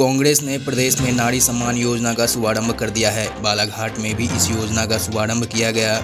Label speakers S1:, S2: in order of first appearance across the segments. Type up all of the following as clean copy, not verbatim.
S1: कांग्रेस ने प्रदेश में नारी सम्मान योजना का शुभारंभ कर दिया है। बालाघाट में भी इस योजना का शुभारंभ किया गया।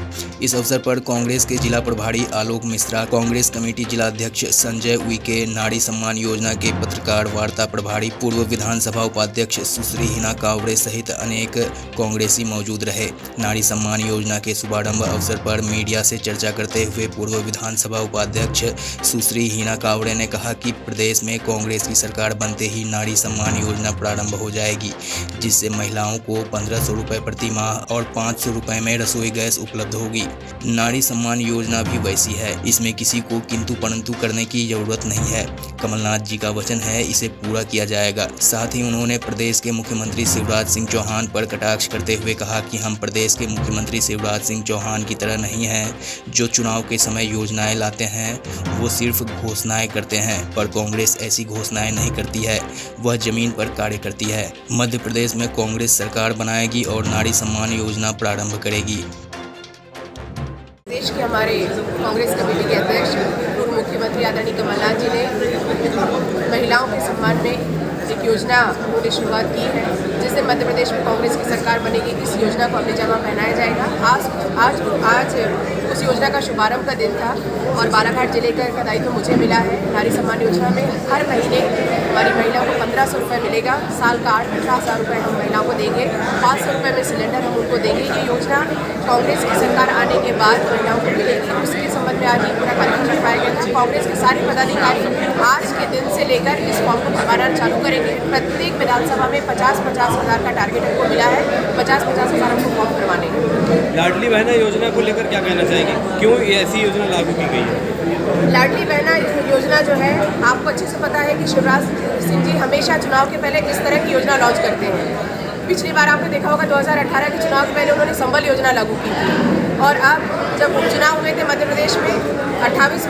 S1: इस अवसर पर कांग्रेस के जिला प्रभारी आलोक मिश्रा, कांग्रेस कमेटी जिला अध्यक्ष संजय उइके, नारी सम्मान योजना के पत्रकार वार्ता प्रभारी पूर्व विधानसभा उपाध्यक्ष सुश्री हिना कावड़े सहित अनेक कांग्रेसी मौजूद रहे। नारी सम्मान योजना के शुभारंभ अवसर पर मीडिया से चर्चा करते हुए पूर्व विधानसभा उपाध्यक्ष सुश्री हिना कावड़े ने कहा कि प्रदेश में कांग्रेस की सरकार बनते ही नारी सम्मान योजना प्रारंभ हो जाएगी, जिससे महिलाओं को 1500 रुपये प्रति माह और 500 रुपये में रसोई गैस उपलब्ध होगी। नारी सम्मान योजना भी वैसी है, इसमें किसी को किंतु परंतु करने की जरूरत नहीं है। कमलनाथ जी का वचन है, इसे पूरा किया जाएगा। साथ ही उन्होंने प्रदेश के मुख्यमंत्री शिवराज सिंह चौहान पर कटाक्ष करते हुए कहा कि हम प्रदेश के मुख्यमंत्री शिवराज सिंह चौहान की तरह नहीं हैं, जो चुनाव के समय योजनाएं लाते हैं, वो सिर्फ घोषणाएं करते हैं। पर कांग्रेस ऐसी घोषणाएं नहीं करती है, वह जमीन पर कार्य करती है। मध्य प्रदेश में कांग्रेस सरकार बनाएगी और नारी सम्मान योजना प्रारंभ करेगी।
S2: देश के हमारे कांग्रेस कमेटी के अध्यक्ष पूर्व मुख्यमंत्री आदरणीय कमलनाथ जी ने महिलाओं के सम्मान में एक योजना की शुरुआत की है, जिससे मध्य प्रदेश में कांग्रेस की सरकार बनेगी। इस योजना को अमली जामा पहनाया जाएगा। आज उस योजना का शुभारंभ का दिन था और बालाघाट जिले का दायित्व मुझे मिला है। नारी सम्मान योजना में हर महीने हमारी महिलाओं को 1500 रुपये मिलेगा। साल का 8-18,000 रुपये हम महिलाओं को देंगे। 500 रुपये में सिलेंडर हम उनको देंगे। ये योजना कांग्रेस की सरकार आने के बाद महिलाओं को मिलेगी। उसके संबंध में आज ये पूरा कार्यक्रम रखवाया गया था। कांग्रेस के सारे पदाधिकारी आज के दिन से लेकर इस फॉर्म को भरवाना चालू करेंगे। प्रत्येक विधानसभा में 50-50 हज़ार का टारगेट हमको मिला है। 50-50 हज़ार हमको फॉर्म करवाने हैं।
S3: लाडली बहना योजना को लेकर क्या कहना चाहेंगे? क्यों ऐसी योजना लागू की गई है?
S2: लाडली बहना योजना जो है, आपको अच्छे से पता है कि शिवराज सिंह जी हमेशा चुनाव के पहले किस तरह की योजना लॉन्च करते हैं। पिछली बार आपने देखा होगा 2018 के चुनाव के पहले उन्होंने संबल योजना लागू की थी और अब जब उपचुनाव हुए थे मध्य प्रदेश में 28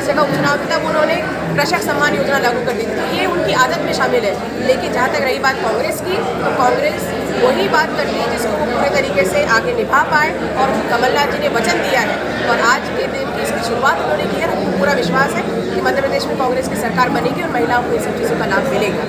S2: जगह उपचुनाव थे, तब उन्होंने कृषक सम्मान योजना लागू कर दी थी। ये उनकी आदत में शामिल है। लेकिन जहाँ तक रही बात कांग्रेस की, तो कांग्रेस वही बात करती है जिसको वो पूरे तरीके से आगे निभा पाए और कमलनाथ जी ने वचन दिया है और आज के दिन की इसकी शुरुआत उन्होंने की है। हमको पूरा विश्वास है कि मध्य प्रदेश में कांग्रेस की सरकार बनेगी और महिलाओं को इन सब चीज़ों का लाभ मिलेगा।